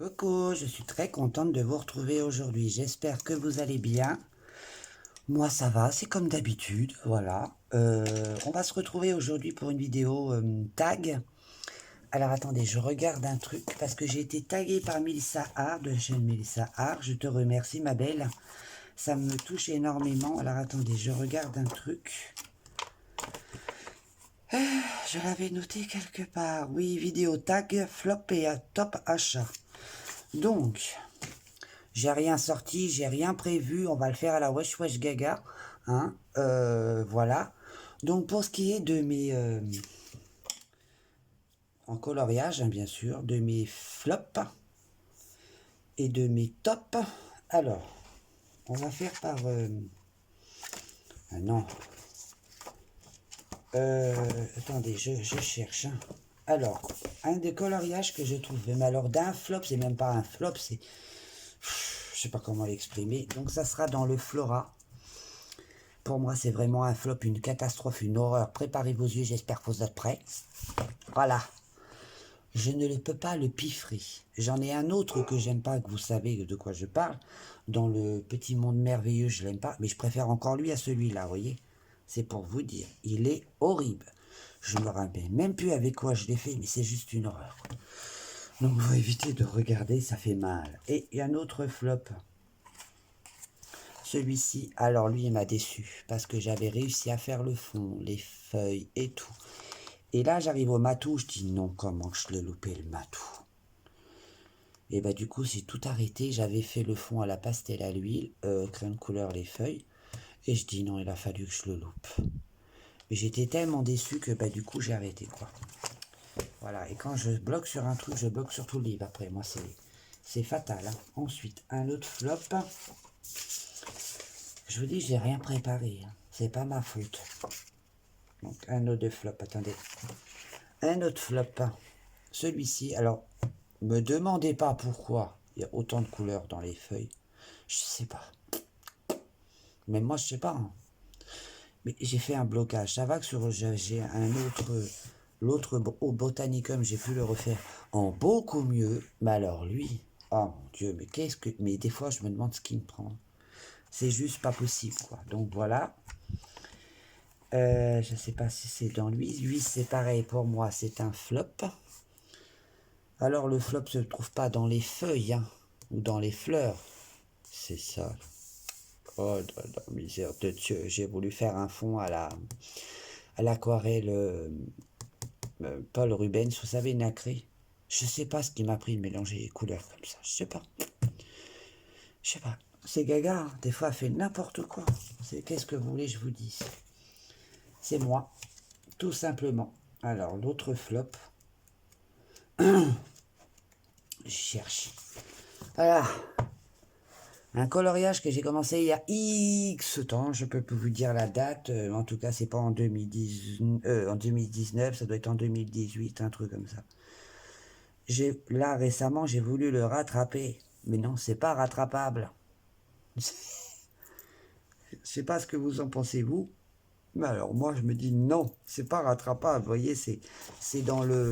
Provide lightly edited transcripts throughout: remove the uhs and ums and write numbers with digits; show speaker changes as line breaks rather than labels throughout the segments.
Coucou, je suis très contente de vous retrouver aujourd'hui. J'espère que vous allez bien. Moi, ça va, c'est comme d'habitude, voilà. On va se retrouver aujourd'hui pour une vidéo tag. Alors attendez, je regarde un truc parce que j'ai été taguée par Mélissa Hart, de la chaîne Mélissa Hart. Je te remercie, ma belle. Ça me touche énormément. Alors attendez, je regarde un truc. Je l'avais noté quelque part. Oui, vidéo tag, flop et top achat. Donc, j'ai rien sorti, j'ai rien prévu, on va le faire à la Wesh Wesh Gaga. Hein, voilà. Donc pour ce qui est de mes... en coloriage, hein, bien sûr, de mes flops et de mes tops. Alors, on va faire par... ah non. Attendez, je cherche. Hein. Alors, un des coloriages que je trouve, mais alors d'un flop, c'est même pas un flop, c'est... Je sais pas comment l'exprimer. Donc ça sera dans le Flora. Pour moi, c'est vraiment un flop, une catastrophe, une horreur. Préparez vos yeux, j'espère que vous êtes prêts. Voilà. Je ne le peux pas le piffrer. J'en ai un autre que j'aime pas, que vous savez de quoi je parle. Dans le petit monde merveilleux, je l'aime pas. Mais je préfère encore lui à celui-là, vous voyez. C'est pour vous dire. Il est horrible. Je me rappelle même plus avec quoi je l'ai fait, mais c'est juste une horreur. Donc, il faut éviter de regarder, ça fait mal. Et il y a un autre flop. Celui-ci, alors lui, il m'a déçu parce que j'avais réussi à faire le fond, les feuilles et tout. Et là, j'arrive au matou, je dis non, comment je l'ai loupé le matou. Et bah du coup, j'ai tout arrêté. J'avais fait le fond à la pastel à l'huile, crayon de couleur, les feuilles. Et je dis non, il a fallu que je le loupe. Mais j'étais tellement déçu que bah du coup, j'ai arrêté quoi. Voilà, et quand je bloque sur un truc, je bloque sur tout le livre. Après, moi, c'est fatal. Hein. Ensuite, un autre flop. Je vous dis, j'ai rien préparé. Hein. C'est pas ma faute. Donc, un autre flop, attendez. Un autre flop. Celui-ci, alors, me demandez pas pourquoi il y a autant de couleurs dans les feuilles. Je sais pas. Mais moi, je sais pas. Hein. Mais j'ai fait un blocage. Ça va que sur j'ai un autre, l'autre au Botanicum, j'ai pu le refaire en beaucoup mieux. Mais alors lui, oh mon Dieu, mais qu'est-ce que, mais des fois, je me demande ce qu'il me prend. C'est juste pas possible, quoi. Donc voilà. Je sais pas si c'est dans lui. Lui, c'est pareil pour moi, c'est un flop. Alors le flop se trouve pas dans les feuilles hein, ou dans les fleurs. C'est ça. Oh la misère de Dieu. J'ai voulu faire un fond à l'aquarelle Paul Rubens, vous savez, nacré. Je sais pas ce qui m'a pris de mélanger les couleurs comme ça. Je sais pas. Je sais pas. C'est gaga, hein. Des fois, elle fait n'importe quoi. C'est qu'est-ce que vous voulez, je vous dis. C'est moi, tout simplement. Alors, l'autre flop. Je cherche. Voilà. Un coloriage que j'ai commencé il y a X temps, je peux plus vous dire la date, en tout cas c'est pas en 2010, en 2019, ça doit être en 2018, un truc comme ça. Là récemment j'ai voulu le rattraper, mais non c'est pas rattrapable. Je sais pas ce que vous en pensez vous, mais alors moi je me dis non, c'est pas rattrapable, vous voyez c'est dans le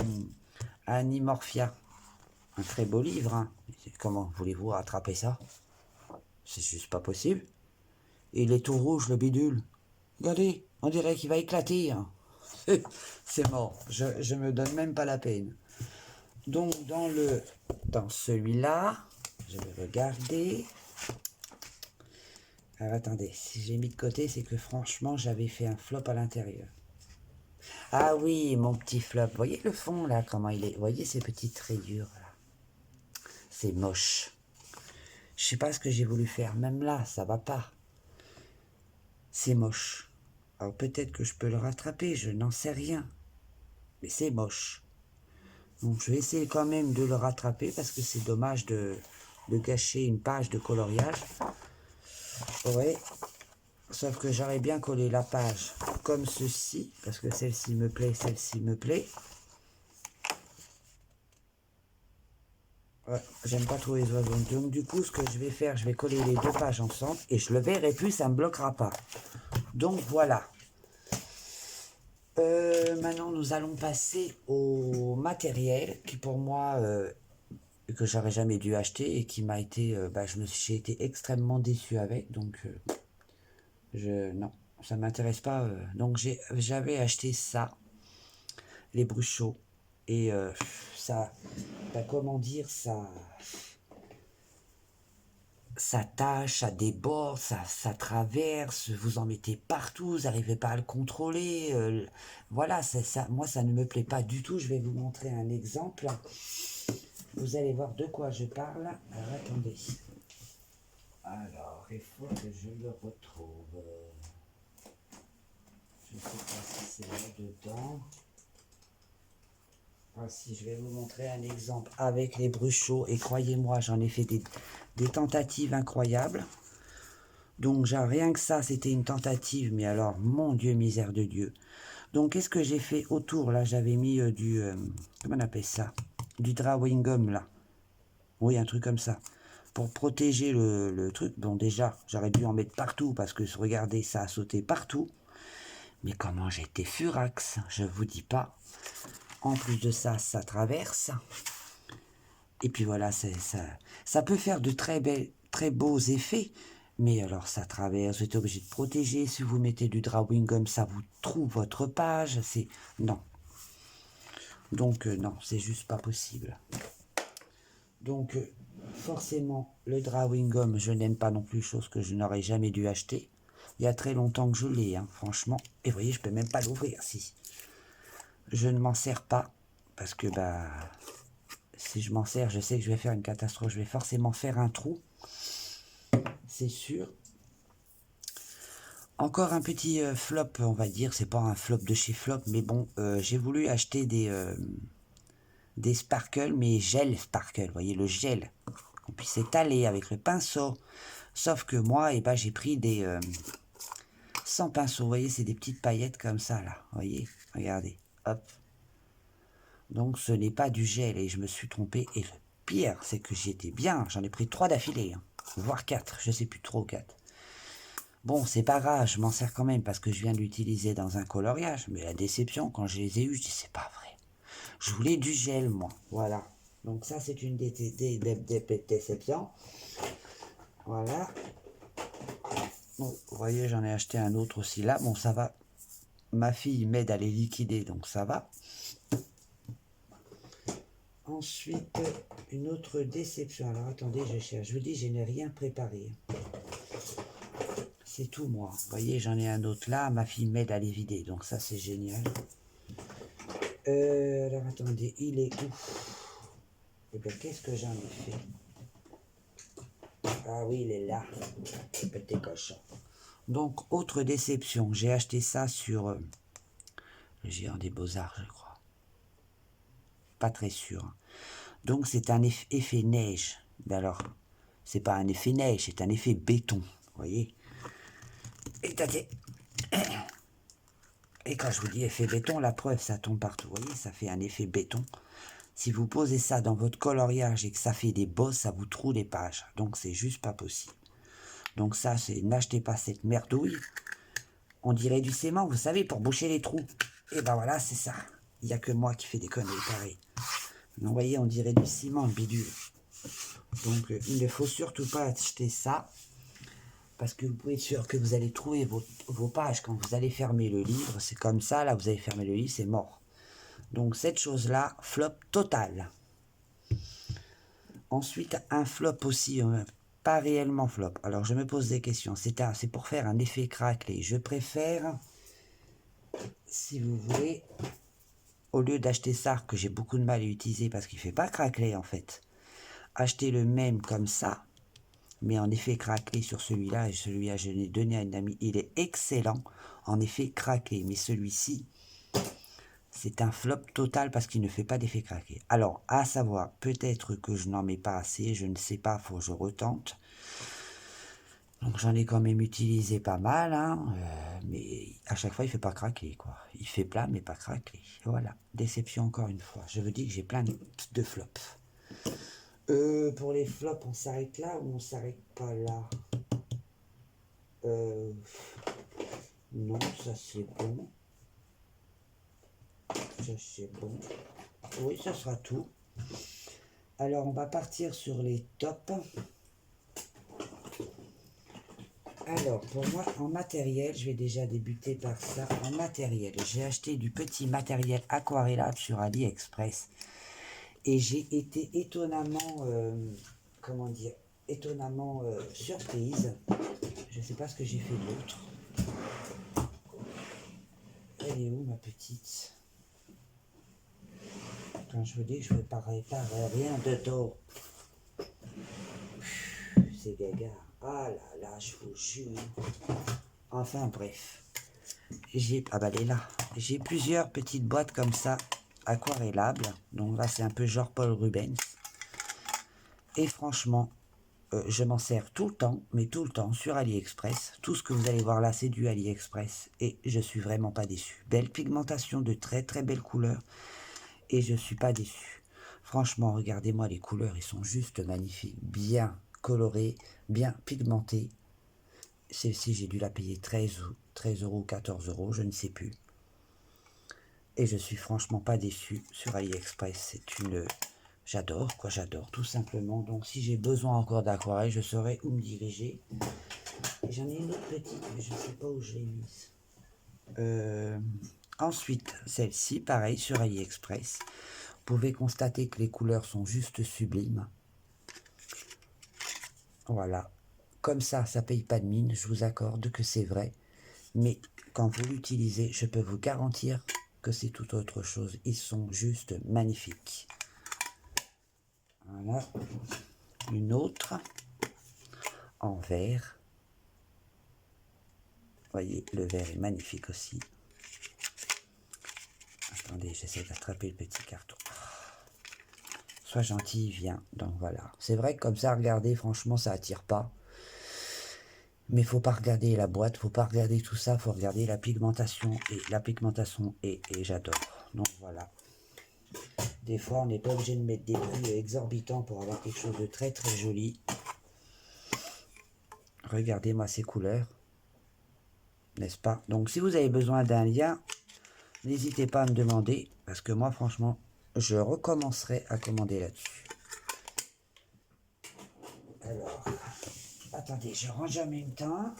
Animorphia, un très beau livre, hein. Comment voulez-vous rattraper ça? C'est juste pas possible. Et il est tout rouge, le bidule. Regardez, on dirait qu'il va éclater. Hein. C'est mort. Je me donne même pas la peine. Donc dans celui-là, je vais regarder. Alors attendez, si j'ai mis de côté, c'est que franchement, j'avais fait un flop à l'intérieur. Ah oui, mon petit flop. Vous voyez le fond là, comment il est? Vous voyez ces petites rayures là? C'est moche. Je sais pas ce que j'ai voulu faire. Même là, ça va pas. C'est moche. Alors peut-être que je peux le rattraper, je n'en sais rien. Mais c'est moche. Donc je vais essayer quand même de le rattraper parce que c'est dommage de gâcher une page de coloriage. Ouais, sauf que j'aurais bien collé la page comme ceci, parce que celle-ci me plaît, celle-ci me plaît. Ouais, j'aime pas trop les oiseaux. Donc du coup, ce que je vais faire, je vais coller les deux pages ensemble et je le verrai plus, ça ne me bloquera pas. Donc voilà. Maintenant, nous allons passer au matériel qui pour moi que j'aurais jamais dû acheter et qui m'a été, j'ai été extrêmement déçu avec, donc non, ça m'intéresse pas. Donc j'avais acheté ça, les Bruchot, et ça, comment dire, ça tâche, ça déborde, ça traverse, vous en mettez partout, vous n'arrivez pas à le contrôler. Voilà, ça, moi ça ne me plaît pas du tout. Je vais vous montrer un exemple. Vous allez voir de quoi je parle. Alors attendez. Alors, il faut que je le retrouve. Je ne sais pas si c'est là-dedans. Voici, je vais vous montrer un exemple avec les Bruchot. Et croyez-moi, j'en ai fait des tentatives incroyables. Donc, rien que ça, c'était une tentative. Mais alors, mon Dieu, misère de Dieu. Donc, qu'est-ce que j'ai fait autour? Là, j'avais mis comment on appelle ça? Du drawing gum, là. Oui, un truc comme ça. Pour protéger le truc. Bon, déjà, j'aurais dû en mettre partout parce que, regardez, ça a sauté partout. Mais comment j'étais furax, je vous dis pas. En plus de ça, ça traverse. Et puis voilà, ça peut faire de très beaux effets. Mais alors, ça traverse, vous êtes obligé de protéger. Si vous mettez du drawing gum, ça vous trouve votre page. Non. Donc, non, c'est juste pas possible. Donc, forcément, le drawing gum, je n'aime pas non plus, chose que je n'aurais jamais dû acheter. Il y a très longtemps que je l'ai, hein, franchement. Et vous voyez, je peux même pas l'ouvrir, si. Je ne m'en sers pas, parce que, si je m'en sers, je sais que je vais faire une catastrophe. Je vais forcément faire un trou, c'est sûr. Encore un petit flop, on va dire. C'est pas un flop de chez Flop, mais bon, j'ai voulu acheter des sparkles, mais gel sparkle, vous voyez, le gel, qu'on puisse étaler avec le pinceau. Sauf que moi, j'ai pris des sans pinceau, vous voyez, c'est des petites paillettes comme ça, là, vous voyez, regardez, hop. Donc ce n'est pas du gel, et je me suis trompé, et le pire, c'est que j'étais bien, j'en ai pris 3 d'affilée, hein, voire 4, je sais plus, 3 ou 4. Bon, c'est pas grave, je m'en sers quand même, parce que je viens de l'utiliser dans un coloriage, mais la déception, quand je les ai eus, je dis, c'est pas vrai. Je voulais du gel, moi, voilà. Donc ça, c'est une des déceptions. Voilà. Bon, vous voyez, j'en ai acheté un autre aussi là. Bon, ça va. Ma fille m'aide à les liquider, donc ça va. Ensuite, une autre déception. Alors, attendez, je cherche. Je vous dis, je n'ai rien préparé. C'est tout, moi. Vous voyez, j'en ai un autre là. Ma fille m'aide à les vider, donc ça, c'est génial. Alors, attendez, il est où? Eh bien, qu'est-ce que j'en ai fait? Ah oui, il est là. Petit cochon. Donc, autre déception. J'ai acheté ça sur le géant des Beaux-Arts, je crois. Pas très sûr. Donc, c'est un effet neige. Mais alors, c'est pas un effet neige, c'est un effet béton. Vous voyez? Et quand je vous dis effet béton, la preuve, ça tombe partout. Vous voyez, ça fait un effet béton. Si vous posez ça dans votre coloriage et que ça fait des bosses, ça vous troue les pages. Donc, c'est juste pas possible. Donc ça, c'est n'achetez pas cette merdouille. On dirait du ciment, vous savez, pour boucher les trous. Et ben voilà, c'est ça. Il n'y a que moi qui fais des conneries pareilles. Vous voyez, on dirait du ciment, bidule. Donc, il ne faut surtout pas acheter ça. Parce que vous pouvez être sûr que vous allez trouver vos pages quand vous allez fermer le livre. C'est comme ça, là, vous allez fermer le livre, c'est mort. Donc, cette chose-là, flop total. Ensuite, un flop aussi, pas réellement flop. Alors, je me pose des questions. C'est pour faire un effet craquelé. Je préfère, si vous voulez, au lieu d'acheter ça, que j'ai beaucoup de mal à utiliser parce qu'il ne fait pas craqueler en fait, acheter le même comme ça, mais en effet craquelé sur celui-là, et celui-là je l'ai donné à une amie, il est excellent en effet craquelé, mais celui-ci, c'est un flop total parce qu'il ne fait pas d'effet craquelé. Alors, à savoir, peut-être que je n'en mets pas assez, je ne sais pas, faut que je retente. Donc j'en ai quand même utilisé pas mal, hein, mais à chaque fois il fait pas craquer, quoi. Il fait plat mais pas craquer. Voilà, déception encore une fois. Je vous dis que j'ai plein de flops. Pour les flops, on s'arrête là ou on s'arrête pas là? Non, ça c'est bon. Ça c'est bon. Oui, ça sera tout. Alors, on va partir sur les tops. Alors, pour moi, en matériel, je vais déjà débuter par ça. En matériel, j'ai acheté du petit matériel aquarellable sur AliExpress. Et j'ai été étonnamment, comment dire, étonnamment surprise. Je ne sais pas ce que j'ai fait d'autre. Elle est où, ma petite? Quand je vous dis que je ne préparais pas rien de tout. C'est gaga. Ah là là, je vous jure. Enfin bref. Ah bah elle est là. J'ai plusieurs petites boîtes comme ça, aquarellables. Donc là, c'est un peu genre Paul Rubens. Et franchement, je m'en sers tout le temps, mais tout le temps, sur AliExpress. Tout ce que vous allez voir là, c'est du AliExpress. Et je suis vraiment pas déçu. Belle pigmentation, de très très belles couleurs. Et je suis pas déçu. Franchement, regardez-moi les couleurs, ils sont juste magnifiques. Bien colorés, bien pigmentés. Celle-ci, j'ai dû la payer 13 euros, 14 euros, je ne sais plus. Et je suis franchement pas déçu sur AliExpress. C'est une... J'adore, quoi, j'adore, tout simplement. Donc, si j'ai besoin encore d'aquarelle, je saurai où me diriger. J'en ai une autre petite, mais je ne sais pas où je l'ai mise. Ensuite, celle-ci, pareil, sur AliExpress. Vous pouvez constater que les couleurs sont juste sublimes. Voilà. Comme ça paye pas de mine, je vous accorde que c'est vrai. Mais quand vous l'utilisez, je peux vous garantir que c'est tout autre chose. Ils sont juste magnifiques. Voilà. Une autre en vert. Vous voyez, le vert est magnifique aussi. Attendez, j'essaie d'attraper le petit carton. Sois gentil, viens. Donc voilà. C'est vrai que comme ça, regardez, franchement, ça attire pas. Mais faut pas regarder la boîte, faut pas regarder tout ça, faut regarder la pigmentation. Et la pigmentation, et j'adore. Donc voilà. Des fois, on n'est pas obligé de mettre des prix exorbitants pour avoir quelque chose de très très joli. Regardez-moi ces couleurs. N'est-ce pas? Donc si vous avez besoin d'un lien, n'hésitez pas à me demander. Parce que moi, franchement, je recommencerai à commander là-dessus. Alors, attendez, je range en même temps.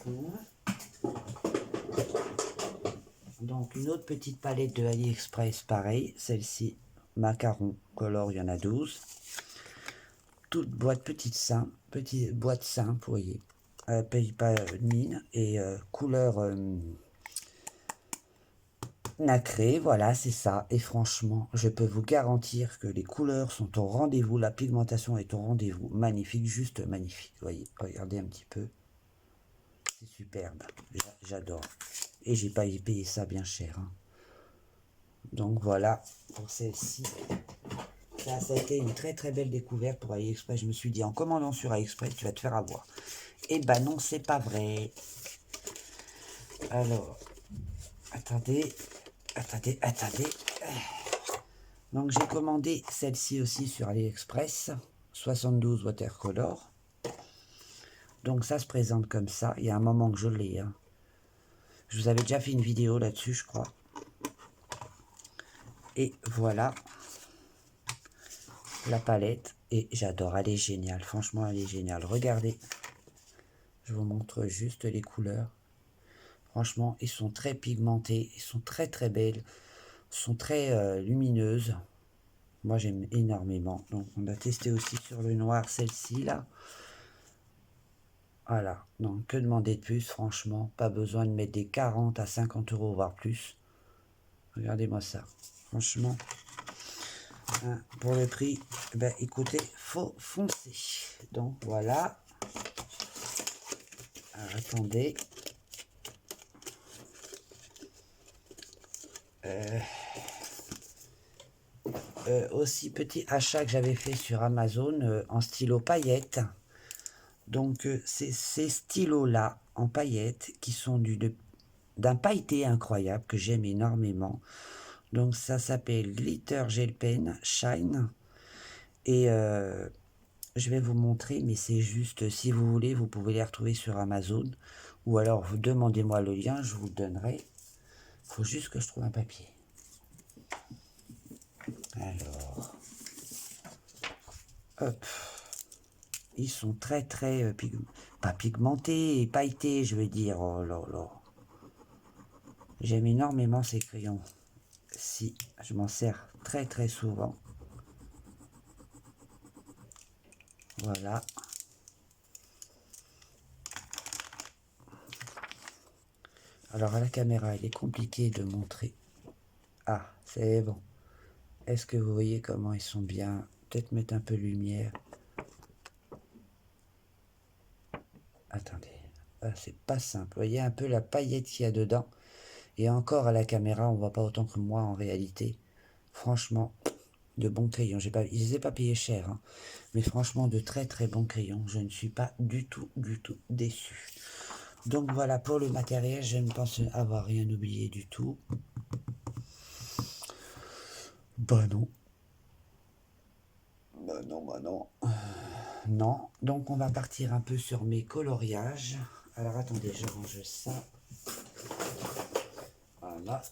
Donc une autre petite palette de AliExpress, pareil. Celle-ci, macaron color, il y en a 12. Toute boîte petite boîte simple, vous voyez. Paye pas de mine et couleur nacrée, voilà, c'est ça. Et franchement, je peux vous garantir que les couleurs sont au rendez-vous, la pigmentation est au rendez-vous. Magnifique, juste magnifique. Vous voyez, regardez un petit peu. C'est superbe, j'adore. Et j'ai pas payé ça bien cher. Hein. Donc voilà, pour celle-ci. Ça a été une très très belle découverte pour AliExpress. Je me suis dit, en commandant sur AliExpress, tu vas te faire avoir. Et ben non, c'est pas vrai. Alors, attendez. Donc j'ai commandé celle-ci aussi sur AliExpress, 72 watercolor. Donc ça se présente comme ça. Il y a un moment que je l'ai. Hein. Je vous avais déjà fait une vidéo là-dessus, je crois. Et voilà la palette. Et j'adore, elle est géniale. Franchement, elle est géniale. Regardez. Je vous montre juste les couleurs. Franchement, ils sont très pigmentés. Ils sont très très belles. Ils sont très lumineuses. Moi, j'aime énormément. Donc, on a testé aussi sur le noir celle-ci, là. Voilà. Donc, que demander de plus, franchement. Pas besoin de mettre des 40 à 50 euros, voire plus. Regardez-moi ça. Franchement, hein, pour le prix, ben, écoutez, faut foncer. Donc, voilà. Alors, attendez. Aussi petit achat que j'avais fait sur Amazon en stylo paillettes. Donc c'est ces stylos-là en paillettes qui sont d'un pailleté incroyable que j'aime énormément. Donc ça s'appelle Glitter Gel Pen Shine. Et je vais vous montrer, mais c'est juste, si vous voulez, vous pouvez les retrouver sur Amazon. Ou alors vous demandez-moi le lien, je vous le donnerai. Il faut juste que je trouve un papier. Alors... Hop. Ils sont très très pas pigmentés et pailletés, je veux dire. Oh là là. J'aime énormément ces crayons. Si, je m'en sers très très souvent. Voilà. Alors à la caméra, il est compliqué de montrer. Ah, c'est bon. Est-ce que vous voyez comment ils sont bien? Peut-être mettre un peu de lumière. Attendez. Ah, c'est pas simple. Vous voyez un peu la paillette qu'il y a dedans. Et encore à la caméra, on voit pas autant que moi en réalité. Franchement, de bons crayons. Pas, ils ne les ai pas payés cher, hein. Mais franchement, de très très bons crayons. Je ne suis pas du tout déçu. Donc voilà pour le matériel. Je ne pense avoir rien oublié du tout. Bah non. Bah non, bah non. Non. Donc on va partir un peu sur mes coloriages. Alors attendez, je range ça. Voilà.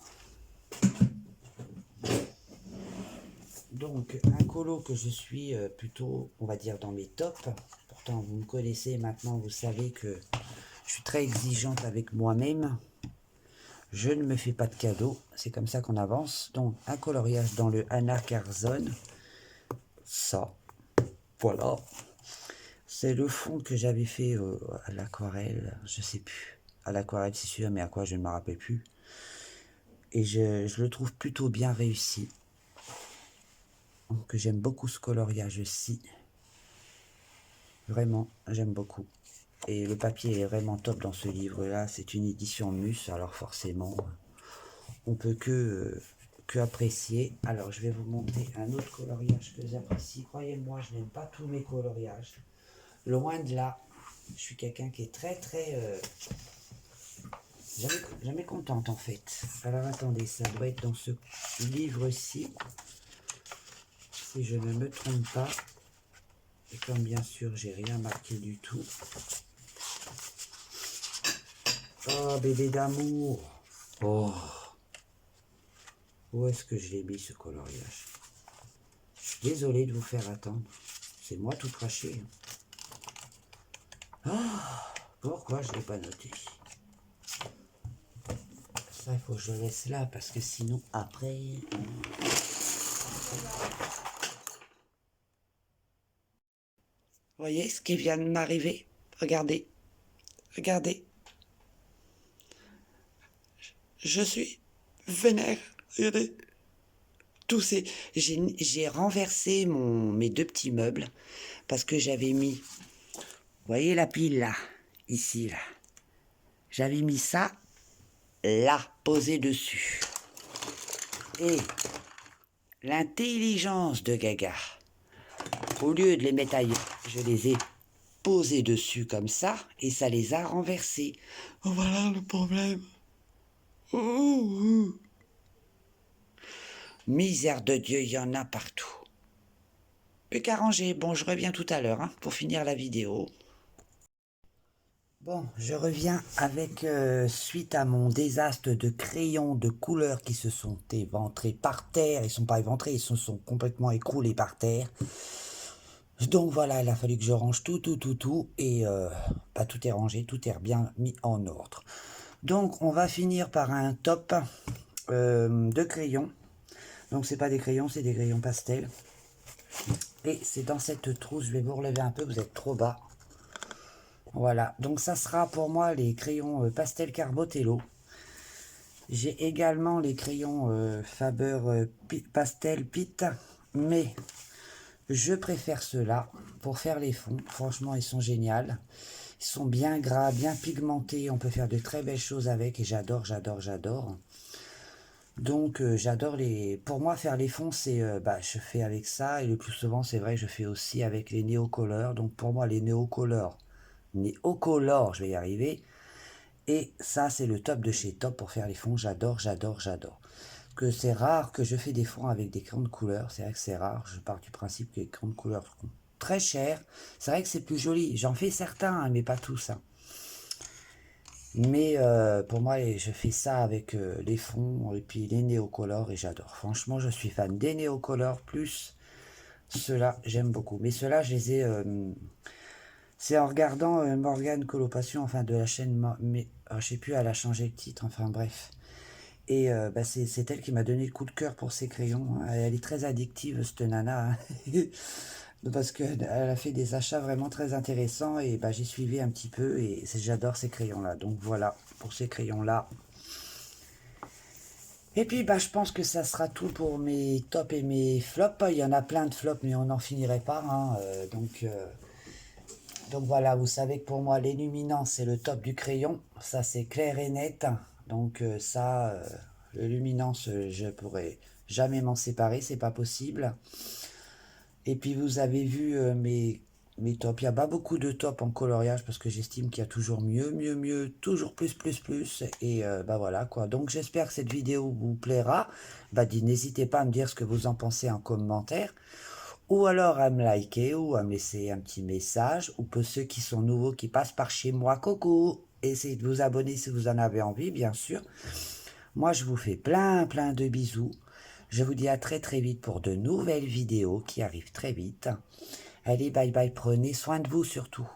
Donc un colo que je suis plutôt, on va dire, dans mes tops. Pourtant vous me connaissez maintenant, vous savez que je suis très exigeante avec moi-même. Je ne me fais pas de cadeaux, c'est comme ça qu'on avance. Donc un coloriage dans le Anna Carzon. Ça, voilà. C'est le fond que j'avais fait à l'aquarelle, je sais plus. À l'aquarelle c'est sûr, mais à quoi je ne me rappelle plus. Et je le trouve plutôt bien réussi. Donc j'aime beaucoup ce coloriage-ci. Vraiment, j'aime beaucoup. Et le papier est vraiment top dans ce livre-là. C'est une édition Mus, alors forcément, on peut que apprécier. Alors, je vais vous montrer un autre coloriage que j'apprécie. Croyez-moi, je n'aime pas tous mes coloriages. Loin de là, je suis quelqu'un qui est très, très... jamais contente, en fait. Alors, attendez, ça doit être dans ce livre-ci. Si je ne me trompe pas. Et comme bien sûr, j'ai rien marqué du tout. Oh, bébé d'amour. Oh. Où est-ce que je l'ai mis, ce coloriage? Désolé de vous faire attendre. C'est moi tout craché. Oh, pourquoi je ne l'ai pas noté? Ça, il faut que je le laisse là, parce que sinon, après... Vous voyez ce qui vient de m'arriver? Regardez. Regardez. Je suis vénère. Regardez. Tous ces... J'ai renversé mes deux petits meubles parce que j'avais mis... Vous voyez la pile là? Ici, là. J'avais mis ça là, posé dessus. Et l'intelligence de Gaga, au lieu de les mettre ailleurs, je les ai posés dessus comme ça et ça les a renversés. Oh, voilà le problème. Oh. Misère de Dieu, il y en a partout. Plus qu'à ranger. Bon, je reviens tout à l'heure hein, pour finir la vidéo. Bon, je reviens avec, suite à mon désastre de crayons de couleur qui se sont éventrés par terre. Ils ne sont pas éventrés, ils se sont complètement écroulés par terre. Donc voilà, il a fallu que je range tout. Et bah, tout est rangé, tout est bien mis en ordre. Donc on va finir par un top de crayons. Donc c'est pas des crayons, c'est des crayons pastel. Et c'est dans cette trousse, je vais vous relever un peu, vous êtes trop bas. Voilà, donc ça sera pour moi les crayons pastel Carbotello. J'ai également les crayons Faber Pastel Pit, mais je préfère ceux-là pour faire les fonds. Franchement, ils sont géniaux. Ils sont bien gras, bien pigmentés. On peut faire de très belles choses avec et j'adore. Donc j'adore les... Pour moi, faire les fonds, c'est... bah, je fais avec ça et le plus souvent, c'est vrai, je fais aussi avec les néocolors. Donc pour moi, les néocolors, je vais y arriver. Et ça, c'est le top de chez Top pour faire les fonds. J'adore. Que c'est rare que je fais des fonds avec des crayons de couleur. C'est vrai que c'est rare. Je pars du principe que les crayons de couleur sont très chers. C'est vrai que c'est plus joli. J'en fais certains, hein, mais pas tous. Hein. Mais pour moi, je fais ça avec les fonds et puis les néocolores et j'adore. Franchement, je suis fan des néocolores plus Ceux-là, j'aime beaucoup. Mais ceux-là, je les ai... c'est en regardant Morgane Colopation, enfin de la chaîne... Mais je sais plus, elle a changé le titre, enfin bref. Et bah, c'est elle qui m'a donné le coup de cœur pour ces crayons. Elle est très addictive, cette nana. Hein. Parce qu'elle a fait des achats vraiment très intéressants et bah, j'ai suivi un petit peu et j'adore ces crayons-là. Donc voilà, pour ces crayons-là. Et puis bah, je pense que ça sera tout pour mes tops et mes flops. Il y en a plein de flops, mais on n'en finirait pas. Hein. Donc voilà, vous savez que pour moi, les luminants, c'est le top du crayon. Ça, c'est clair et net. Donc le luminance, je pourrais jamais m'en séparer, c'est pas possible. Et puis vous avez vu mes tops. Il n'y a pas beaucoup de tops en coloriage parce que j'estime qu'il y a toujours mieux, mieux, mieux, toujours plus, plus, plus. Et bah voilà quoi. Donc j'espère que cette vidéo vous plaira. Bah n'hésitez pas à me dire ce que vous en pensez en commentaire. Ou alors à me liker ou à me laisser un petit message. Ou pour ceux qui sont nouveaux qui passent par chez moi, coucou. Essayez de vous abonner si vous en avez envie, bien sûr. Moi, je vous fais plein, plein de bisous. Je vous dis à très, très vite pour de nouvelles vidéos qui arrivent très vite. Allez, bye bye, prenez soin de vous surtout.